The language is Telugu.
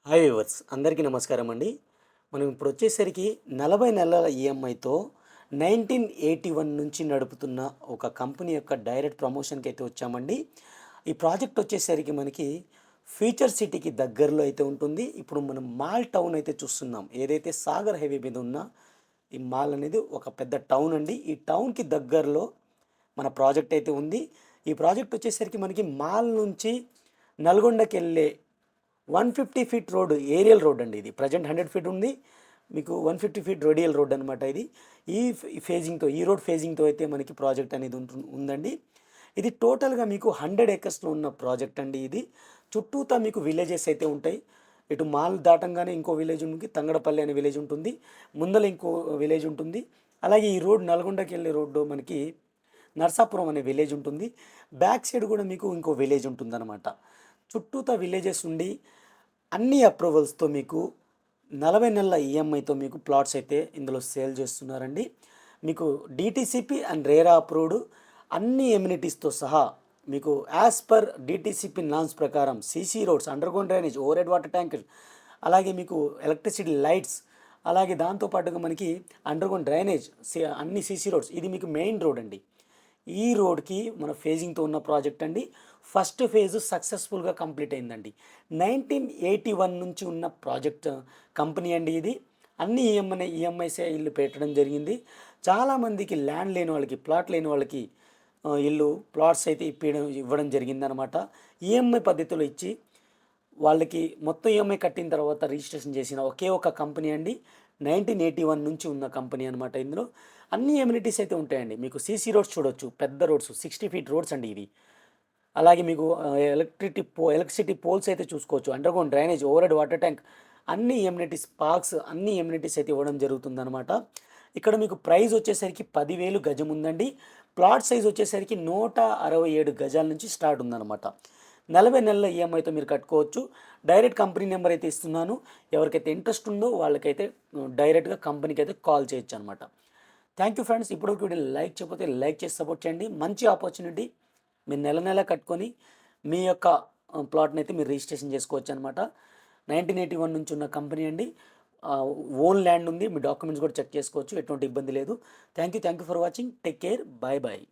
హాయ్ వ్యూవర్స్ అందరికీ నమస్కారం అండి. మనం ఇప్పుడు వచ్చేసరికి 40 నెలల ఈఎంఐతో 1981 నుంచి నడుపుతున్న ఒక కంపెనీ యొక్క డైరెక్ట్ ప్రమోషన్కి అయితే వచ్చామండి. ఈ ప్రాజెక్ట్ వచ్చేసరికి మనకి ఫ్యూచర్ సిటీకి దగ్గరలో అయితే ఉంటుంది. ఇప్పుడు మనం మాల్ టౌన్ అయితే చూస్తున్నాం. ఏదైతే సాగర్ హైవే మీద ఉన్న ఈ మాల్ అనేది ఒక పెద్ద టౌన్ అండి. ఈ టౌన్కి దగ్గరలో మన ప్రాజెక్ట్ అయితే ఉంది. ఈ ప్రాజెక్ట్ వచ్చేసరికి మనకి మాల్ నుంచి నల్గొండకి వెళ్ళే 150 ఫీట్ రోడ్ ఏరియల్ రోడ్ అండి. ఇది ప్రజెంట్ 100 ఫీట్ ఉంది. మీకు 150 ఫీట్ రేడియల్ రోడ్ అనమాట ఇది. ఫేజింగ్తో ఈ రోడ్ ఫేజింగ్తో అయితే మనకి ప్రాజెక్ట్ అనేది ఉందండి. ఇది టోటల్గా మీకు 100 ఏకర్స్లో ఉన్న ప్రాజెక్ట్ అండి. ఇది చుట్టూతా మీకు విలేజెస్ అయితే ఉంటాయి. ఇటు మాల్ దాటంగానే ఇంకో విలేజ్ ఉంటుంది, తంగడపల్లి అనే విలేజ్ ఉంటుంది, ముందల ఇంకో విలేజ్ ఉంటుంది. అలాగే ఈ రోడ్ నల్గొండకి వెళ్ళే రోడ్డు మనకి నర్సాపురం అనే విలేజ్ ఉంటుంది. బ్యాక్ సైడ్ కూడా మీకు ఇంకో విలేజ్ ఉంటుందన్నమాట. చుట్టూతా విలేజెస్ ఉండి అన్ని అప్రూవల్స్తో మీకు 40 నెలల ఈఎంఐతో మీకు ప్లాట్స్ అయితే ఇందులో సేల్ చేస్తున్నారండి. మీకు డిటిసిపి అండ్ రేరా అప్రూవ్డ్ అన్ని ఎమ్యూనిటీస్తో సహా మీకు యాజ్ పర్ డిటిసిపి నామ్స్ ప్రకారం CC roads, under ground drainage, over head water tank, అలాగే మీకు ఎలక్ట్రిసిటీ లైట్స్, అలాగే దాంతోపాటుగా మనకి అండర్ గ్రౌండ్ డ్రైనేజ్, అన్ని సీసీ రోడ్స్. ఇది మీకు మెయిన్ రోడ్ అండి. ఈ రోడ్కి మన ఫేజింగ్తో ఉన్న ప్రాజెక్ట్ అండి. ఫస్ట్ ఫేజ్ సక్సెస్ఫుల్గా కంప్లీట్ అయిందండి. 1981 నుంచి ఉన్న ప్రాజెక్ట్ కంపెనీ అండి ఇది. అన్ని ఈఎంఐసే ఇల్లు పెట్టడం జరిగింది. చాలామందికి ల్యాండ్ లేని వాళ్ళకి, ప్లాట్ లేని వాళ్ళకి ఇల్లు ప్లాట్స్ అయితే ఇవ్వడం జరిగిందనమాట. ఈఎంఐ పద్ధతిలో ఇచ్చి వాళ్ళకి మొత్తం ఈఎంఐ కట్టిన తర్వాత రిజిస్ట్రేషన్ చేసిన ఒకే ఒక కంపెనీ అండి. 1981 నుంచి ఉన్న కంపెనీ అనమాట. ఇందులో అన్ని ఎమ్యూనిటీస్ అయితే ఉంటాయండి. మీకు సీసీ రోడ్స్ చూడొచ్చు, పెద్ద రోడ్స్, 60 ఫీట్ రోడ్స్ అండి ఇవి. అలాగే మీకు ఎలక్ట్రిసిటీ పోల్స్ అయితే చూసుకోవచ్చు, under ground drainage, over head water tank, అన్ని ఎమ్యూనిటీస్, పార్క్స్, అన్ని ఎమ్యూనిటీస్ అయితే ఇవ్వడం జరుగుతుందన్నమాట. ఇక్కడ మీకు ప్రైస్ వచ్చేసరికి 10,000 గజం ఉందండి. ప్లాట్ సైజ్ వచ్చేసరికి 167 గజాల నుంచి స్టార్ట్ ఉందన్నమాట. 40 నెలల ఈఎంఐతో మీరు కట్టుకోవచ్చు. డైరెక్ట్ కంపెనీ నెంబర్ అయితే ఇస్తున్నాను. ఎవరికైతే ఇంట్రెస్ట్ ఉందో వాళ్ళకైతే డైరెక్ట్గా కంపెనీకి అయితే కాల్ చేయొచ్చు అనమాట. Thank you friends. ఇప్పటివరకు వీడియో లైక్ చేయకపోతే లైక్ చేసి సపోర్ట్ చేయండి. మంచి ఆపర్చునిటీ. మీరు నెల కట్టుకొని మీ యొక్క ప్లాట్ని అయితే మీరు రిజిస్ట్రేషన్ చేసుకోవచ్చు అనమాట. 1981 నుంచి ఉన్న కంపెనీ అండి. ఓన్ ల్యాండ్ ఉంది. మీ డాక్యుమెంట్స్ కూడా చెక్ చేసుకోవచ్చు. ఎటువంటి ఇబ్బంది లేదు. Thank you for watching. Take care. Bye.